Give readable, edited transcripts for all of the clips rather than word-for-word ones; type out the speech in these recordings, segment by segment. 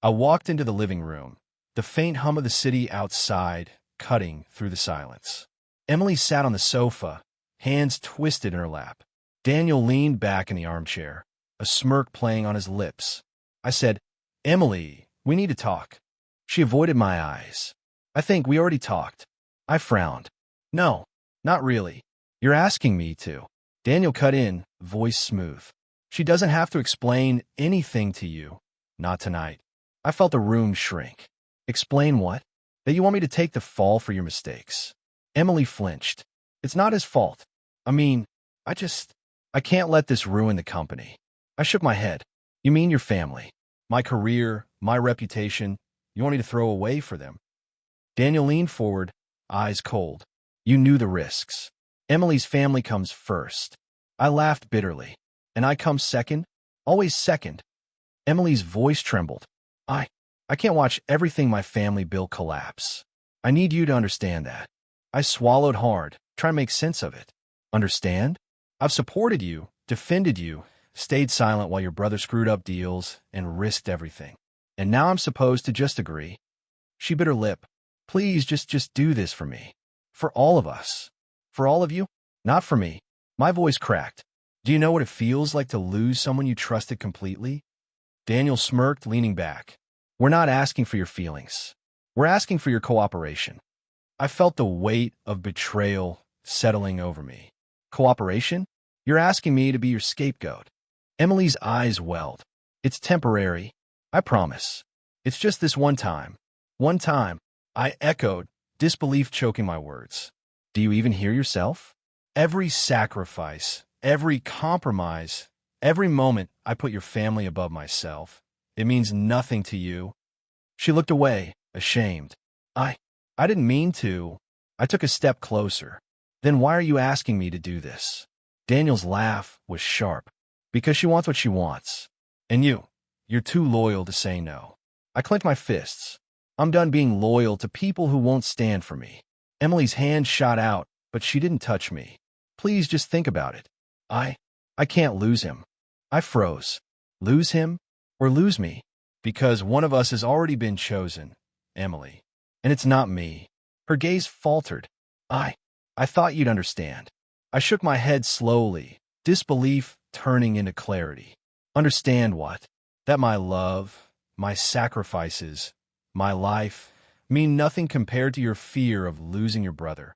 I walked into the living room, the faint hum of the city outside cutting through the silence. Emily sat on the sofa, hands twisted in her lap. Daniel leaned back in the armchair, a smirk playing on his lips. I said, "Emily, we need to talk." She avoided my eyes. "I think we already talked." I frowned. "No, not really. You're asking me to." Daniel cut in, voice smooth. "She doesn't have to explain anything to you. Not tonight." I felt the room shrink. "Explain what?" "That you want me to take the fall for your mistakes." Emily flinched. "It's not his fault. I mean, I can't let this ruin the company." I shook my head. "You mean your family? My career, my reputation, you want me to throw away for them?" Daniel leaned forward, eyes cold. "You knew the risks. Emily's family comes first." I laughed bitterly. "And I come second? Always second." Emily's voice trembled. I can't watch everything my family built collapse. I need you to understand that." I swallowed hard, trying to make sense of it. "Understand? I've supported you, defended you, stayed silent while your brother screwed up deals, and risked everything. And now I'm supposed to just agree?" She bit her lip. "Please, just do this for me. For all of us." "For all of you?" "Not for me." My voice cracked. "Do you know what it feels like to lose someone you trusted completely?" Daniel smirked, leaning back. "We're not asking for your feelings. We're asking for your cooperation." I felt the weight of betrayal settling over me. "Cooperation? You're asking me to be your scapegoat." Emily's eyes welled. "It's temporary. I promise. It's just this one time." "One time," I echoed, disbelief choking my words. "Do you even hear yourself? Every sacrifice, every compromise, every moment I put your family above myself. It means nothing to you." She looked away, ashamed. I didn't mean to." I took a step closer. "Then why are you asking me to do this?" Daniel's laugh was sharp. "Because she wants what she wants. And you're too loyal to say no." I clenched my fists. "I'm done being loyal to people who won't stand for me." Emily's hand shot out, but she didn't touch me. "Please just think about it. I can't lose him." I froze. "Lose him? Or lose me?" "Because one of us has already been chosen, Emily. And it's not me." Her gaze faltered. I thought you'd understand." I shook my head slowly, disbelief turning into clarity. "Understand what?" "That my love, my sacrifices, my life mean nothing compared to your fear of losing your brother."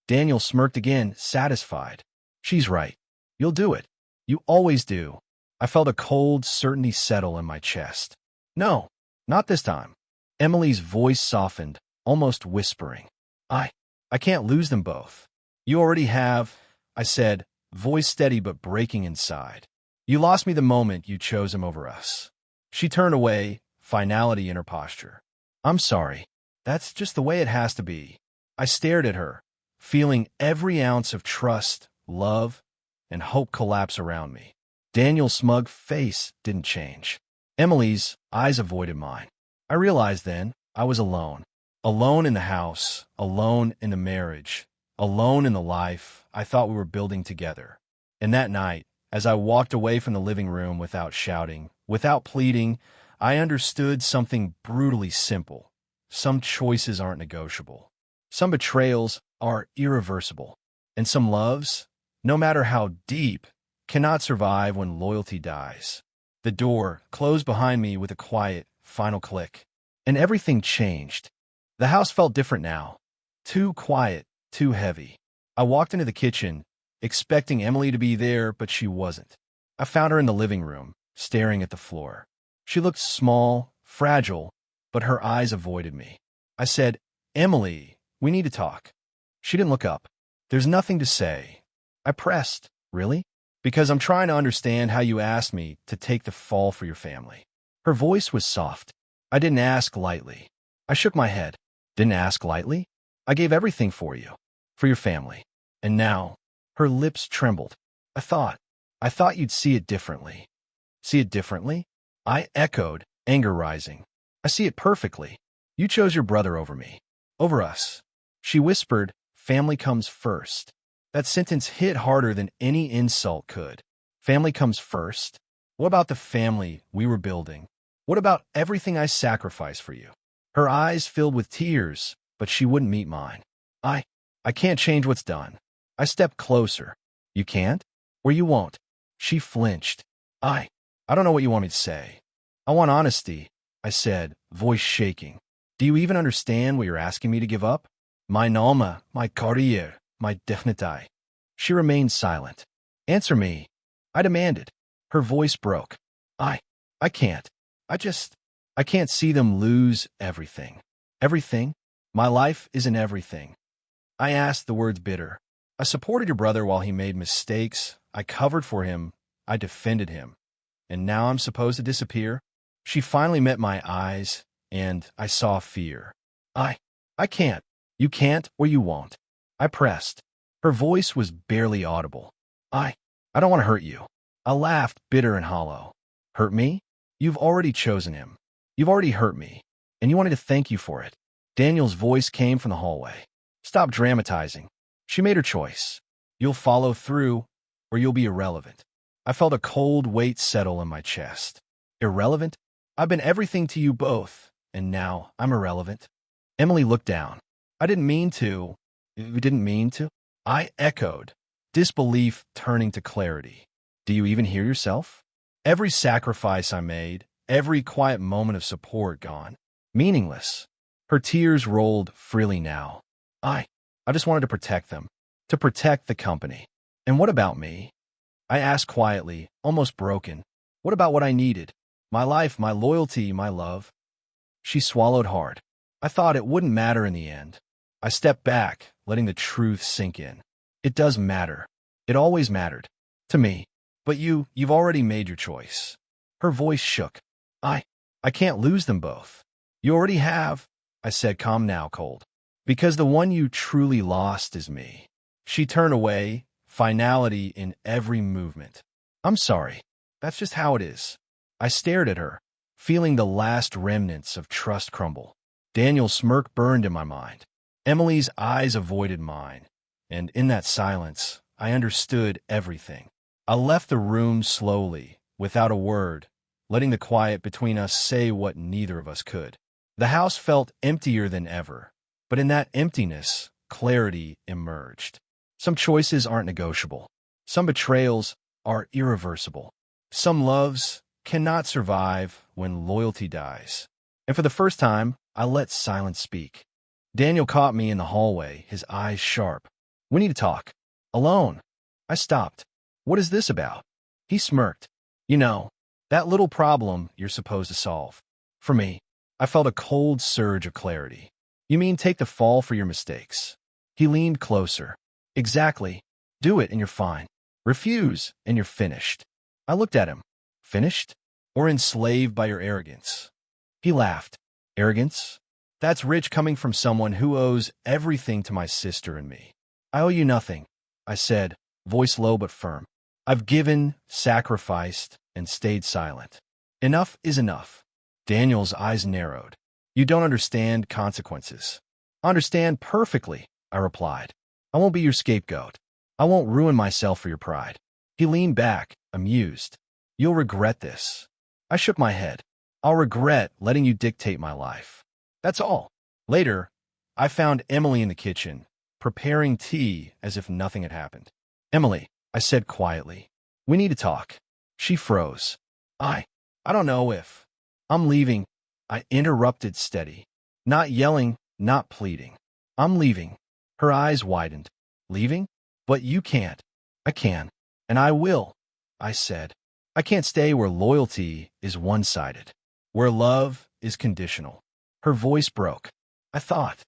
Daniel smirked again, satisfied. "She's right. You'll do it. You always do." I felt a cold certainty settle in my chest. "No, not this time." Emily's voice softened, almost whispering. I can't lose them both." "You already have," I said, voice steady but breaking inside. "You lost me the moment you chose him over us." She turned away, finality in her posture. "I'm sorry. That's just the way it has to be." I stared at her, feeling every ounce of trust, love, and hope collapse around me. Daniel's smug face didn't change. Emily's eyes avoided mine. I realized then I was alone. Alone in the house, alone in the marriage, alone in the life I thought we were building together. And that night, as I walked away from the living room without shouting, without pleading, I understood something brutally simple. Some choices aren't negotiable. Some betrayals are irreversible. And some loves, no matter how deep, cannot survive when loyalty dies. The door closed behind me with a quiet, final click. And everything changed. The house felt different now. Too quiet, too heavy. I walked into the kitchen, expecting Emily to be there, but she wasn't. I found her in the living room, staring at the floor. She looked small, fragile, but her eyes avoided me. I said, "Emily, we need to talk." She didn't look up. "There's nothing to say." I pressed. "Really?" "Because I'm trying to understand how you asked me to take the fall for your family." Her voice was soft. "I didn't ask lightly." I shook my head. "Didn't ask lightly? I gave everything for you, for your family. And now," her lips trembled. I thought you'd see it differently." "See it differently?" I echoed, anger rising. "I see it perfectly. You chose your brother over me. Over us." She whispered, "Family comes first." That sentence hit harder than any insult could. Family comes first? What about the family we were building? What about everything I sacrificed for you? Her eyes filled with tears, but she wouldn't meet mine. I can't change what's done. I stepped closer. You can't? Or you won't? She flinched. I don't know what you want me to say. I want honesty, I said, voice shaking. Do you even understand what you're asking me to give up? My alma, my career, my dignity. She remained silent. Answer me, I demanded. Her voice broke. I can't. I can't see them lose everything. Everything? My life isn't everything. I asked, the words bitter. I supported your brother while he made mistakes. I covered for him. I defended him. And now I'm supposed to disappear? She finally met my eyes, and I saw fear. I can't. You can't, or you won't. I pressed. Her voice was barely audible. I don't want to hurt you. I laughed, bitter and hollow. Hurt me? You've already chosen him. You've already hurt me, and you wanted to thank you for it. Daniel's voice came from the hallway. Stop dramatizing. She made her choice. You'll follow through, or you'll be irrelevant. I felt a cold weight settle in my chest. Irrelevant? I've been everything to you both, and now I'm irrelevant. Emily looked down. I didn't mean to. You didn't mean to? I echoed, disbelief turning to clarity. Do you even hear yourself? Every sacrifice I made, every quiet moment of support gone. Meaningless. Her tears rolled freely now. I just wanted to protect them. To protect the company. And what about me? I asked quietly, almost broken. What about what I needed? My life, my loyalty, my love. She swallowed hard. I thought it wouldn't matter in the end. I stepped back, letting the truth sink in. It does matter. It always mattered. To me. But you've already made your choice. Her voice shook. I can't lose them both. You already have, I said, calm now, cold. Because the one you truly lost is me. She turned away, finality in every movement. I'm sorry. That's just how it is. I stared at her, feeling the last remnants of trust crumble. Daniel's smirk burned in my mind. Emily's eyes avoided mine. And in that silence, I understood everything. I left the room slowly, without a word, letting the quiet between us say what neither of us could. The house felt emptier than ever, but in that emptiness, clarity emerged. Some choices aren't negotiable. Some betrayals are irreversible. Some loves cannot survive when loyalty dies. And for the first time, I let silence speak. Daniel caught me in the hallway, his eyes sharp. We need to talk. Alone. I stopped. What is this about? He smirked. You know, that little problem you're supposed to solve. For me, I felt a cold surge of clarity. You mean take the fall for your mistakes? He leaned closer. Exactly. Do it and you're fine. Refuse and you're finished. I looked at him. Finished? Or enslaved by your arrogance? He laughed. Arrogance? That's rich coming from someone who owes everything to my sister and me. I owe you nothing, I said, voice low but firm. I've given, sacrificed, and stayed silent. Enough is enough. Daniel's eyes narrowed. You don't understand consequences. Understand perfectly, I replied. I won't be your scapegoat. I won't ruin myself for your pride. He leaned back, amused. You'll regret this. I shook my head. I'll regret letting you dictate my life. That's all. Later, I found Emily in the kitchen, preparing tea as if nothing had happened. Emily, I said quietly, we need to talk. She froze. I don't know if. I'm leaving. I interrupted steady. Not yelling, not pleading. I'm leaving. Her eyes widened. Leaving? But you can't. I can. And I will, I said. I can't stay where loyalty is one-sided, where love is conditional. Her voice broke. I thought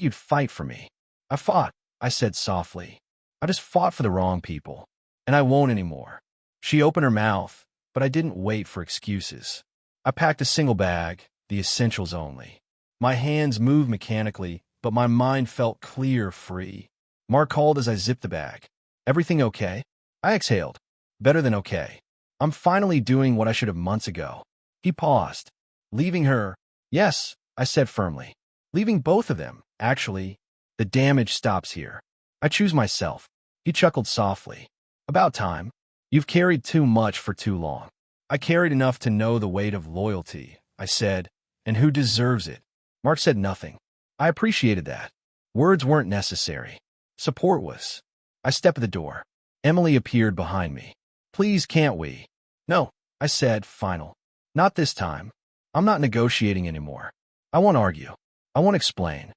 you'd fight for me. I fought, I said softly. I just fought for the wrong people. And I won't anymore. She opened her mouth, but I didn't wait for excuses. I packed a single bag, the essentials only. My hands moved mechanically, but my mind felt clear, free. Mark called as I zipped the bag. Everything okay? I exhaled. Better than okay. I'm finally doing what I should have months ago. He paused. Leaving her? Yes, I said firmly. Leaving both of them, actually. The damage stops here. I choose myself. He chuckled softly. About time. You've carried too much for too long. I carried enough to know the weight of loyalty, I said, and who deserves it. Mark said nothing. I appreciated that. Words weren't necessary. Support was. I stepped at the door. Emily appeared behind me. Please, can't we? No, I said, final. Not this time. I'm not negotiating anymore. I won't argue. I won't explain.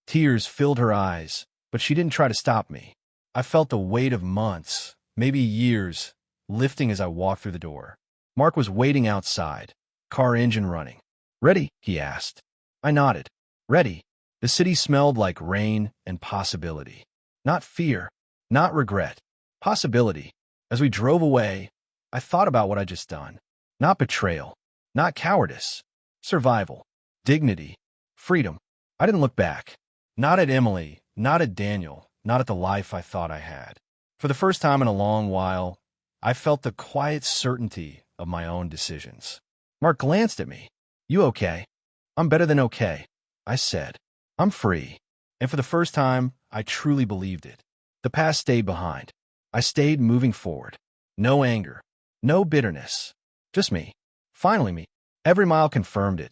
Tears filled her eyes, but she didn't try to stop me. I felt the weight of months, maybe years, lifting as I walked through the door. Mark was waiting outside, car engine running. Ready? He asked. I nodded. Ready. The city smelled like rain and possibility. Not fear, not regret. Possibility. As we drove away, I thought about what I'd just done. Not betrayal, not cowardice. Survival, dignity, freedom. I didn't look back. Not at Emily, not at Daniel, not at the life I thought I had. For the first time in a long while, I felt the quiet certainty of my own decisions. Mark glanced at me. You okay? I'm better than okay, I said. I'm free. And for the first time, I truly believed it. The past stayed behind. I stayed moving forward. No anger, no bitterness. Just me. Finally me. Every mile confirmed it.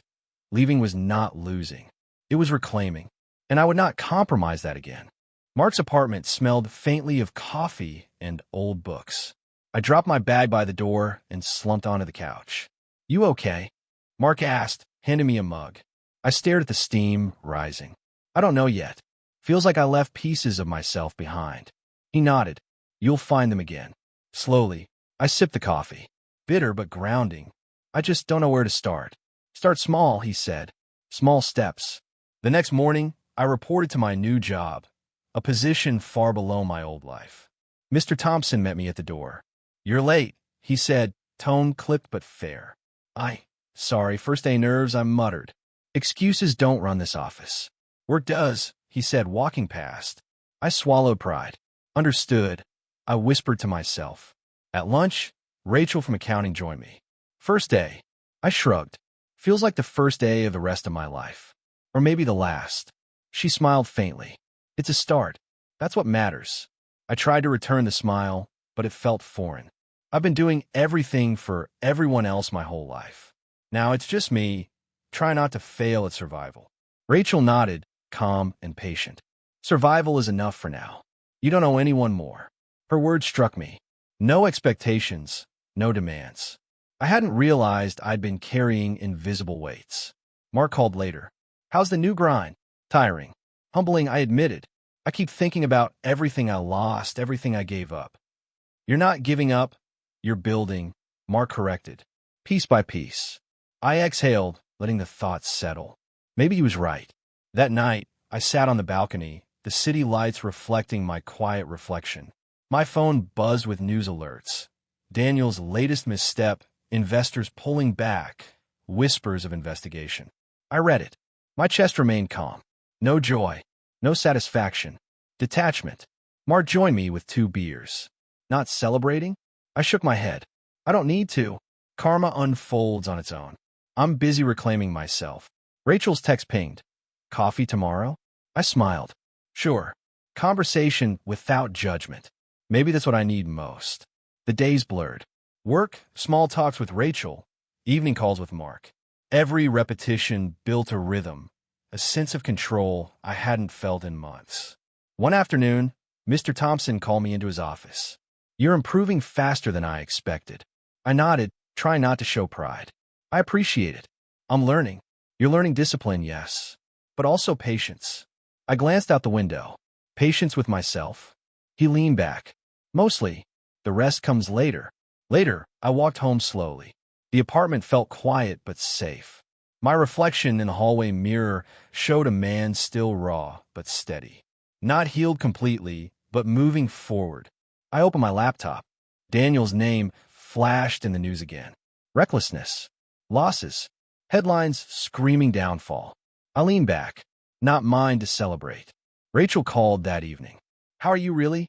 Leaving was not losing. It was reclaiming. And I would not compromise that again. Mark's apartment smelled faintly of coffee and old books. I dropped my bag by the door and slumped onto the couch. You okay? Mark asked, handing me a mug. I stared at the steam rising. I don't know yet. Feels like I left pieces of myself behind. He nodded. You'll find them again. Slowly, I sipped the coffee. Bitter but grounding. I just don't know where to start. Start small, he said. Small steps. The next morning, I reported to my new job, a position far below my old life. Mr. Thompson met me at the door. You're late, he said, tone clipped but fair. Sorry, first day nerves, I muttered. Excuses don't run this office. Work does, he said, walking past. I swallowed pride. Understood. I whispered to myself. At lunch, Rachel from accounting joined me. First day. I shrugged. Feels like the first day of the rest of my life. Or maybe the last. She smiled faintly. It's a start. That's what matters. I tried to return the smile, but it felt foreign. I've been doing everything for everyone else my whole life. Now it's just me. Try not to fail at survival. Rachel nodded, calm and patient. Survival is enough for now. You don't owe anyone more. Her words struck me. No expectations, no demands. I hadn't realized I'd been carrying invisible weights. Mark called later. How's the new grind? Tiring. Humbling, I admitted. I keep thinking about everything I lost, everything I gave up. You're not giving up. You're building, Mark corrected. Piece by piece. I exhaled, letting the thoughts settle. Maybe he was right. That night, I sat on the balcony, the city lights reflecting my quiet reflection. My phone buzzed with news alerts. Daniel's latest misstep, investors pulling back, whispers of investigation. I read it. My chest remained calm. No joy, no satisfaction, detachment. Mark joined me with 2 beers. Not celebrating? I shook my head. I don't need to. Karma unfolds on its own. I'm busy reclaiming myself. Rachel's text pinged. Coffee tomorrow? I smiled. Sure. Conversation without judgment. Maybe that's what I need most. The days blurred. Work, small talks with Rachel, evening calls with Mark. Every repetition built a rhythm, a sense of control I hadn't felt in months. One afternoon, Mr. Thompson called me into his office. You're improving faster than I expected. I nodded, trying not to show pride. I appreciate it. I'm learning. You're learning discipline, yes, but also patience. I glanced out the window. Patience with myself. He leaned back. Mostly, the rest comes later. Later, I walked home slowly. The apartment felt quiet but safe. My reflection in the hallway mirror showed a man still raw but steady. Not healed completely, but moving forward. I opened my laptop. Daniel's name flashed in the news again. Recklessness. Losses. Headlines screaming downfall. I leaned back. Not mine to celebrate. Rachel called that evening. How are you really?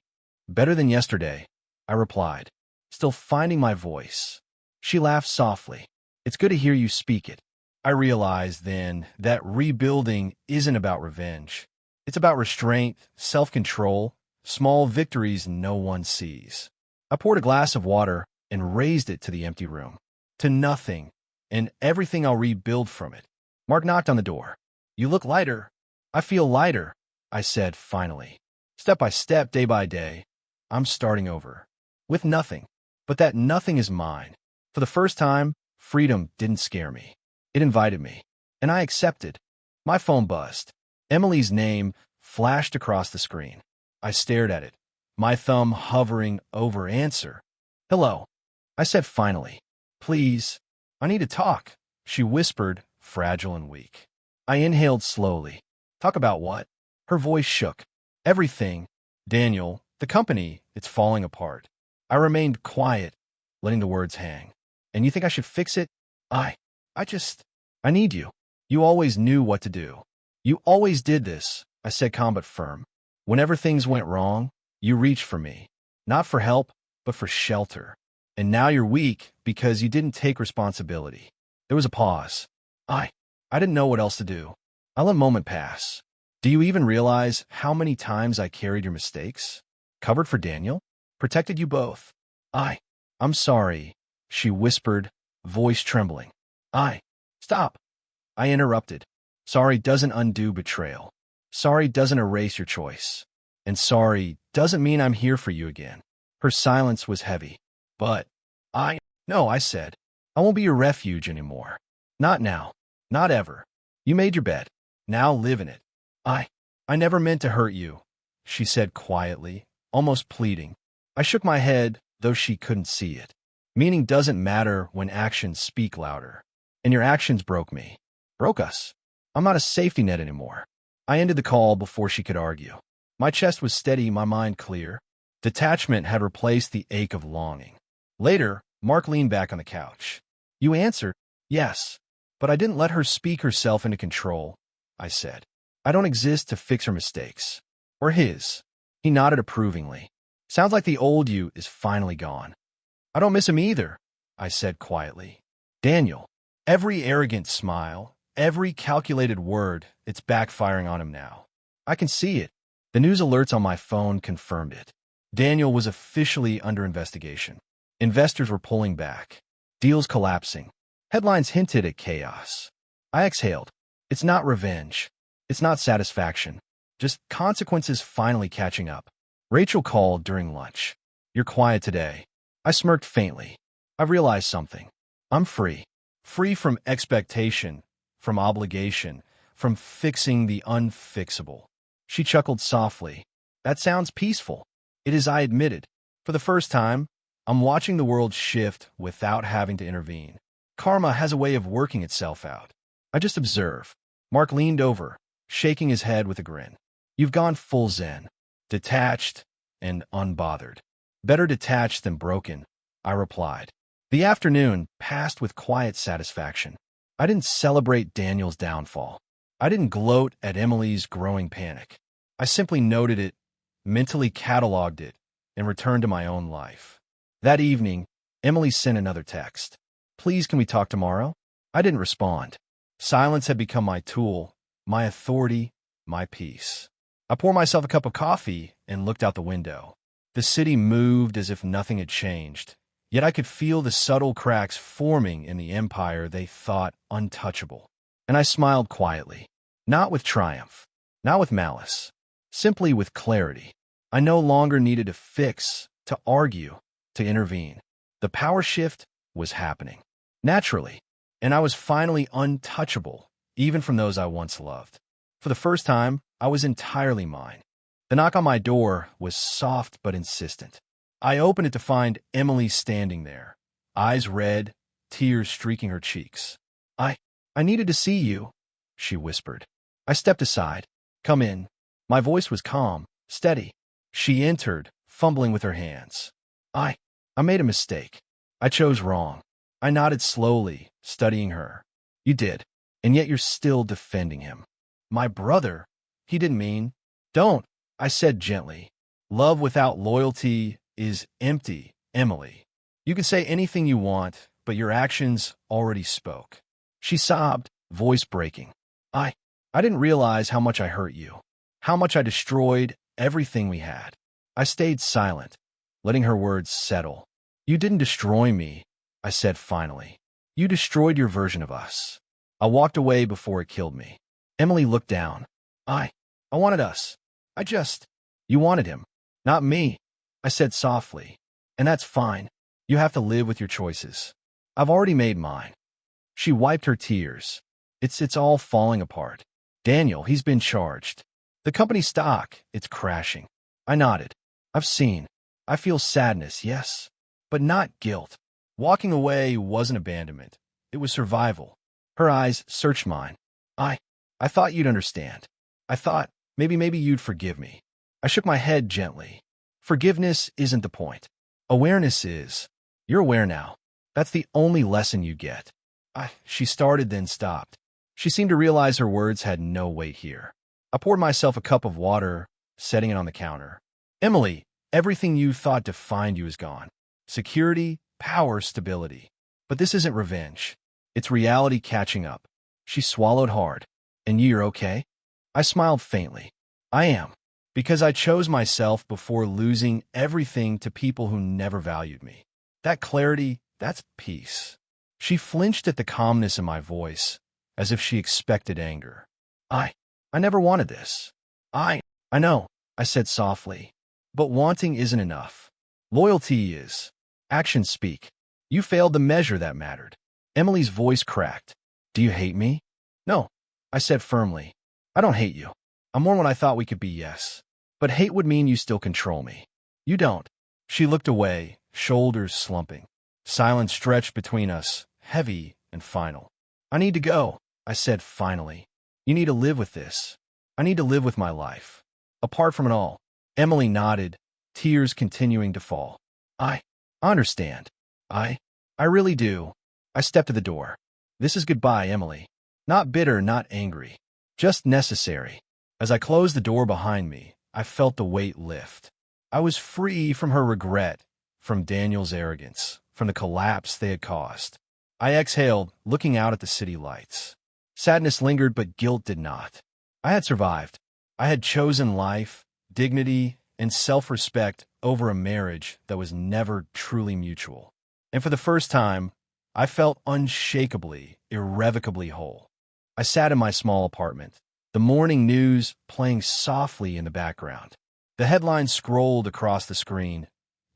Better than yesterday, I replied, still finding my voice. She laughed softly. It's good to hear you speak it. I realized then that rebuilding isn't about revenge. It's about restraint, self-control, small victories no one sees. I poured a glass of water and raised it to the empty room. to nothing, and everything I'll rebuild from it. Mark knocked on the door. You look lighter. I feel lighter, I said finally. Step by step, day by day, I'm starting over. With nothing. But that nothing is mine. For the first time, freedom didn't scare me. It invited me. And I accepted. My phone buzzed. Emily's name flashed across the screen. I stared at it, my thumb hovering over answer. Hello, I said finally. Please, I need to talk, she whispered, fragile and weak. I inhaled slowly. Talk about what? Her voice shook. Everything. Daniel, the company, it's falling apart. I remained quiet, letting the words hang. And you think I should fix it? I need you. You always knew what to do. You always did this, I said calm but firm. Whenever things went wrong, you reached for me. Not for help, but for shelter. And now you're weak because you didn't take responsibility. There was a pause. I didn't know what else to do. I let a moment pass. Do you even realize how many times I carried your mistakes? Covered for Daniel? Protected you both. I'm sorry, she whispered, voice trembling. Stop. I interrupted. Sorry doesn't undo betrayal. Sorry doesn't erase your choice. And sorry doesn't mean I'm here for you again. Her silence was heavy. But no, I said. I won't be your refuge anymore. Not now. Not ever. You made your bed. Now live in it. I never meant to hurt you, she said quietly, almost pleading. I shook my head, though she couldn't see it. Meaning doesn't matter when actions speak louder. And your actions broke me. Broke us. I'm not a safety net anymore. I ended the call before she could argue. My chest was steady, my mind clear. Detachment had replaced the ache of longing. Later, Mark leaned back on the couch. You answered, yes. But I didn't let her speak herself into control, I said. I don't exist to fix her mistakes. Or his. He nodded approvingly. Sounds like the old you is finally gone. I don't miss him either, I said quietly. Daniel. Every arrogant smile, every calculated word, it's backfiring on him now. I can see it. The news alerts on my phone confirmed it. Daniel was officially under investigation. Investors were pulling back. Deals collapsing. Headlines hinted at chaos. I exhaled. It's not revenge. It's not satisfaction. Just consequences finally catching up. Rachel called during lunch. You're quiet today. I smirked faintly. I realized something. I'm free. Free from expectation, from obligation, from fixing the unfixable. She chuckled softly. That sounds peaceful. It is, I admitted. For the first time, I'm watching the world shift without having to intervene. Karma has a way of working itself out. I just observe. Mark leaned over, shaking his head with a grin. You've gone full zen. Detached and unbothered. Better detached than broken, I replied. The afternoon passed with quiet satisfaction. I didn't celebrate Daniel's downfall. I didn't gloat at Emily's growing panic. I simply noted it, mentally cataloged it, and returned to my own life. That evening, Emily sent another text. Please, can we talk tomorrow? I didn't respond. Silence had become my tool, my authority, my peace. I poured myself a cup of coffee and looked out the window. The city moved as if nothing had changed, yet I could feel the subtle cracks forming in the empire they thought untouchable. And I smiled quietly, not with triumph, not with malice, simply with clarity. I no longer needed to fix, to argue, to intervene. The power shift was happening, naturally, and I was finally untouchable, even from those I once loved. For the first time, I was entirely mine. The knock on my door was soft but insistent. I opened it to find Emily standing there, eyes red, tears streaking her cheeks. I needed to see you, she whispered. I stepped aside. Come in. My voice was calm, steady. She entered, fumbling with her hands. I made a mistake. I chose wrong. I nodded slowly, studying her. You did, and yet you're still defending him. My brother, he didn't mean. Don't, I said gently. Love without loyalty is empty, Emily. You can say anything you want, but your actions already spoke. She sobbed, voice breaking. I didn't realize how much I hurt you, how much I destroyed everything we had. I stayed silent, letting her words settle. You didn't destroy me, I said finally. You destroyed your version of us. I walked away before it killed me. Emily looked down. I wanted us. You wanted him. Not me, I said softly. And that's fine. You have to live with your choices. I've already made mine. She wiped her tears. It's all falling apart. Daniel, he's been charged. The company stock, it's crashing. I nodded. I've seen. I feel sadness, yes, but not guilt. Walking away wasn't abandonment. It was survival. Her eyes searched mine. I thought you'd understand. I thought maybe you'd forgive me. I shook my head gently. Forgiveness isn't the point. Awareness is. You're aware now. That's the only lesson you get. She started, then stopped. She seemed to realize her words had no weight here. I poured myself a cup of water, setting it on the counter. Emily, everything you thought defined you is gone. Security, power, stability. But this isn't revenge. It's reality catching up. She swallowed hard. And you're okay? I smiled faintly. I am. Because I chose myself before losing everything to people who never valued me. That clarity, that's peace. She flinched at the calmness in my voice, as if she expected anger. I never wanted this. I know, I said softly. But wanting isn't enough. Loyalty is. Actions speak. You failed the measure that mattered. Emily's voice cracked. Do you hate me? No, I said firmly. I don't hate you. I'm more when I thought we could be, yes. But hate would mean you still control me. You don't. She looked away, shoulders slumping. Silence stretched between us, heavy and final. I need to go, I said finally. You need to live with this. I need to live with my life. Apart from it all. Emily nodded, tears continuing to fall. I understand. I really do. I stepped to the door. This is goodbye, Emily. Not bitter, not angry. Just necessary. As I closed the door behind me, I felt the weight lift. I was free from her regret, from Daniel's arrogance, from the collapse they had caused. I exhaled, looking out at the city lights. Sadness lingered, but guilt did not. I had survived. I had chosen life, dignity, and self-respect over a marriage that was never truly mutual. And for the first time, I felt unshakably, irrevocably whole. I sat in my small apartment, the morning news playing softly in the background. The headline scrolled across the screen.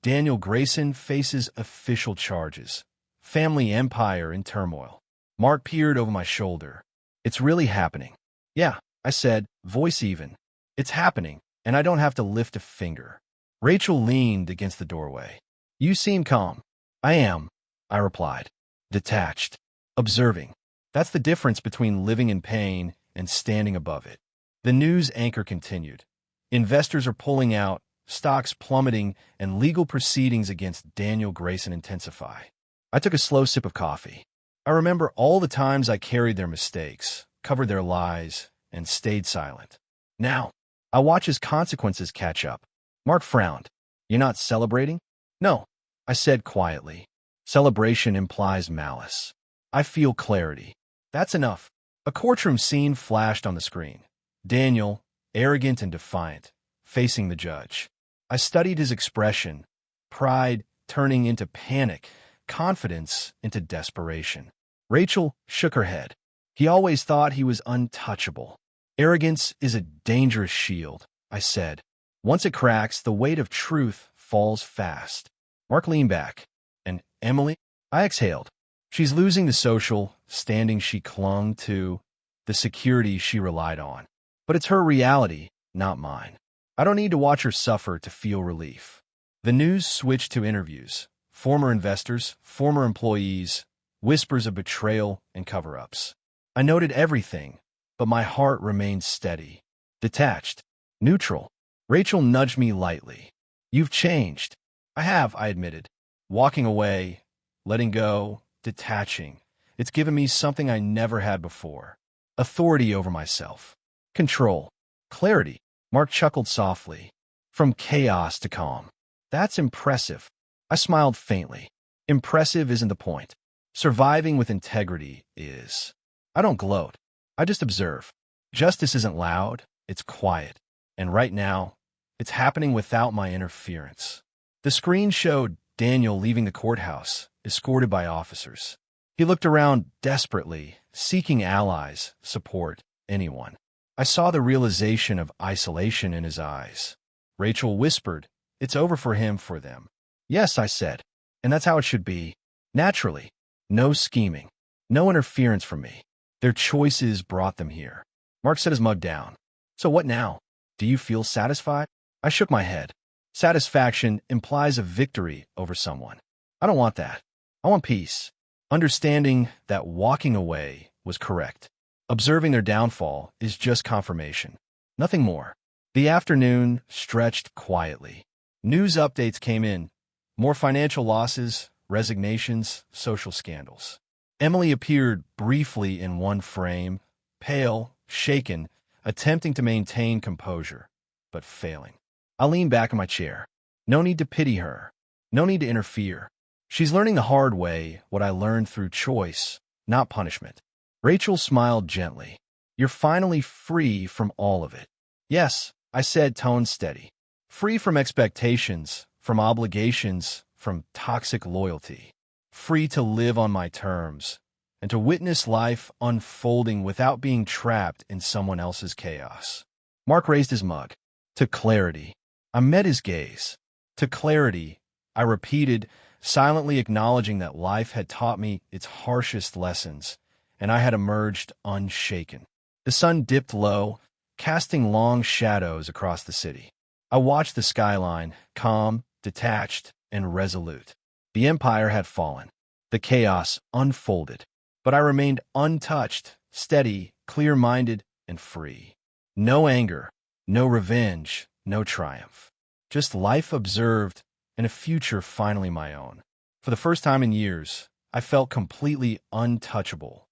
Daniel Grayson faces official charges. Family empire in turmoil. Mark peered over my shoulder. It's really happening. Yeah, I said, voice even. It's happening, and I don't have to lift a finger. Rachel leaned against the doorway. You seem calm. I am, I replied. Detached. Observing. That's the difference between living in pain and standing above it. The news anchor continued. Investors are pulling out, stocks plummeting, and legal proceedings against Daniel Grayson intensify. I took a slow sip of coffee. I remember all the times I carried their mistakes, covered their lies, and stayed silent. Now, I watch as consequences catch up. Mark frowned. You're not celebrating? No, I said quietly. Celebration implies malice. I feel clarity. That's enough. A courtroom scene flashed on the screen. Daniel, arrogant and defiant, facing the judge. I studied his expression, pride turning into panic, confidence into desperation. Rachel shook her head. He always thought he was untouchable. Arrogance is a dangerous shield, I said. Once it cracks, the weight of truth falls fast. Mark leaned back. And Emily? I exhaled. She's losing the social standing she clung to, the security she relied on. But it's her reality, not mine. I don't need to watch her suffer to feel relief. The news switched to interviews. Former investors, former employees, whispers of betrayal and cover-ups. I noted everything, but my heart remained steady, detached, neutral. Rachel nudged me lightly. You've changed. I have, I admitted. Walking away, letting go, detaching. It's given me something I never had before. Authority over myself. Control. Clarity. Mark chuckled softly. From chaos to calm. That's impressive. I smiled faintly. Impressive isn't the point. Surviving with integrity is. I don't gloat. I just observe. Justice isn't loud, it's quiet. And right now, it's happening without my interference. The screen showed Daniel leaving the courthouse, escorted by officers. He looked around desperately, seeking allies, support, anyone. I saw the realization of isolation in his eyes. Rachel whispered, "It's over for him, for them." "Yes," I said, "and that's how it should be. Naturally. No scheming. No interference from me. Their choices brought them here." Mark set his mug down. "So what now? Do you feel satisfied?" I shook my head. Satisfaction implies a victory over someone. I don't want that. I want peace. Understanding that walking away was correct. Observing their downfall is just confirmation. Nothing more. The afternoon stretched quietly. News updates came in. More financial losses, resignations, social scandals. Emily appeared briefly in one frame, pale, shaken, attempting to maintain composure, but failing. I leaned back in my chair. No need to pity her. No need to interfere. She's learning the hard way what I learned through choice, not punishment. Rachel smiled gently. "You're finally free from all of it." "Yes," I said, tone steady. "Free from expectations, from obligations, from toxic loyalty. Free to live on my terms, and to witness life unfolding without being trapped in someone else's chaos." Mark raised his mug. "To clarity." I met his gaze. "To clarity," I repeated, silently acknowledging that life had taught me its harshest lessons, and I had emerged unshaken. The sun dipped low, casting long shadows across the city. I watched the skyline, calm, detached, and resolute. The empire had fallen. The chaos unfolded. But I remained untouched, steady, clear-minded, and free. No anger, no revenge, no triumph. Just life observed and a future finally my own. For the first time in years, I felt completely untouchable.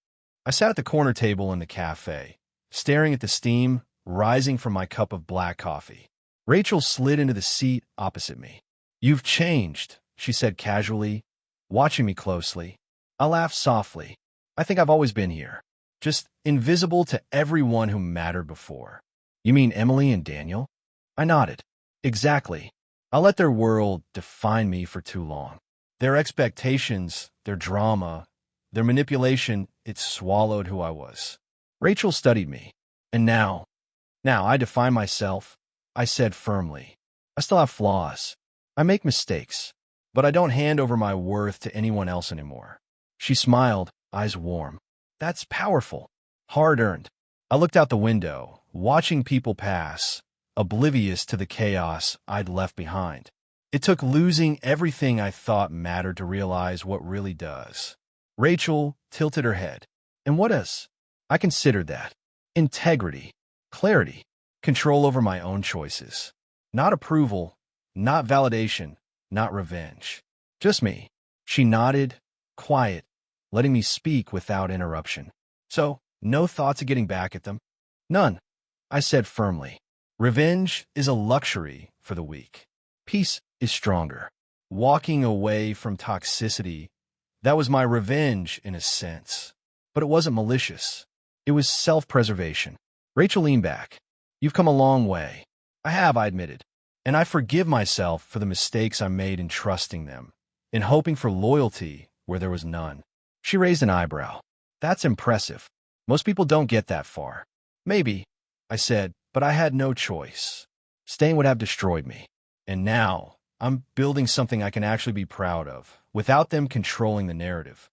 I sat at the corner table in the cafe, staring at the steam rising from my cup of black coffee. Rachel slid into the seat opposite me. "You've changed," she said casually, watching me closely. I laughed softly. "I think I've always been here, just invisible to everyone who mattered before." "You mean Emily and Daniel?" I nodded. "Exactly. I let their world define me for too long. Their expectations, their drama, their manipulation, it swallowed who I was." Rachel studied me. "And now I define myself," I said firmly. "I still have flaws. I make mistakes, but I don't hand over my worth to anyone else anymore." She smiled, eyes warm. "That's powerful. Hard-earned." I looked out the window, watching people pass, oblivious to the chaos I'd left behind. It took losing everything I thought mattered to realize what really does. Rachel tilted her head. "And what is?" I considered that. "Integrity, clarity, control over my own choices. Not approval, not validation, not revenge. Just me." She nodded, quiet, letting me speak without interruption. "So, no thoughts of getting back at them?" "None," I said firmly. "Revenge is a luxury for the weak. Peace is stronger. Walking away from toxicity, that was my revenge in a sense. But it wasn't malicious. It was self-preservation." Rachel leaned back. "You've come a long way." "I have," I admitted. "And I forgive myself for the mistakes I made in trusting them, in hoping for loyalty where there was none." She raised an eyebrow. "That's impressive. Most people don't get that far." "Maybe," I said, "but I had no choice. Staying would have destroyed me. And now, I'm building something I can actually be proud of, without them controlling the narrative."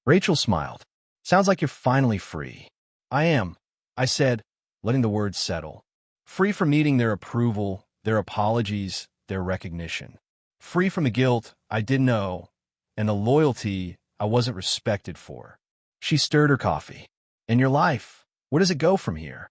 Rachel smiled. "Sounds like you're finally free." "I am," I said, letting the words settle. "Free from needing their approval, their apologies, their recognition. Free from the guilt I didn't know, and the loyalty I wasn't respected for." She stirred her coffee. "In your life, where does it go from here?"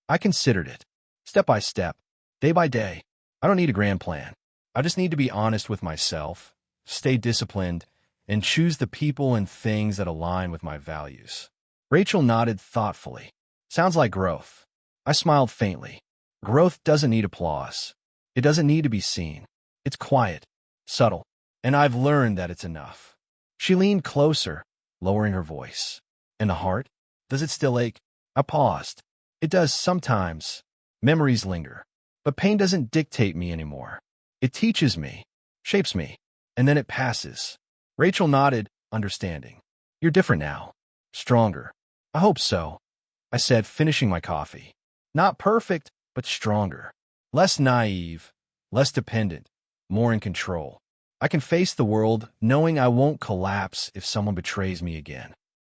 I considered it. Step by step, day by day. I don't need a grand plan. I just need to be honest with myself, stay disciplined, and choose the people and things that align with my values. Rachel nodded thoughtfully. "Sounds like growth." I smiled faintly. Growth doesn't need applause. It doesn't need to be seen. It's quiet, subtle, and I've learned that it's enough. She leaned closer, lowering her voice. "And the heart? Does it still ache?" I paused. "It does sometimes. Memories linger. But pain doesn't dictate me anymore. It teaches me, shapes me, and then it passes." Rachel nodded, understanding. You're different now. Stronger. I hope so, I said, finishing my coffee. Not perfect, but stronger. Less naive, less dependent, more in control. I can face the world knowing I won't collapse if someone betrays me again.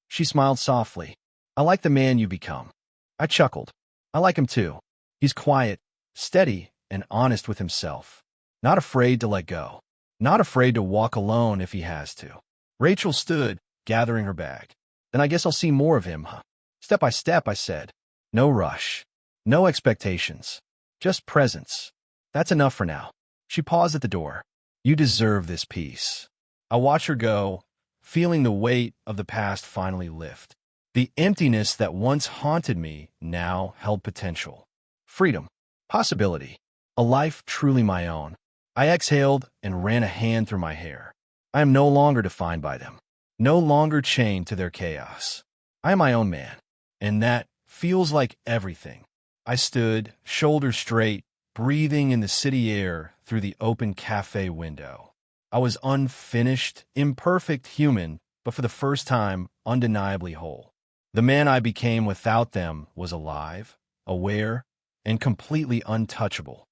She smiled softly. I like the man you become. I chuckled. I like him too. He's quiet, steady, and honest with himself. Not afraid to let go. Not afraid to walk alone if he has to. Rachel stood, gathering her bag. Then I guess I'll see more of him, huh? Step by step, I said. No rush. No expectations. Just presence. That's enough for now. She paused at the door. You deserve this peace. I watched her go, feeling the weight of the past finally lift. The emptiness that once haunted me now held potential. Freedom. Possibility. A life truly my own. I exhaled and ran a hand through my hair. I am no longer defined by them. No longer chained to their chaos. I am my own man. And that feels like everything. I stood, shoulders straight, breathing in the city air through the open cafe window. I was unfinished, imperfect human, but for the first time, undeniably whole. The man I became without them was alive, aware, and completely untouchable.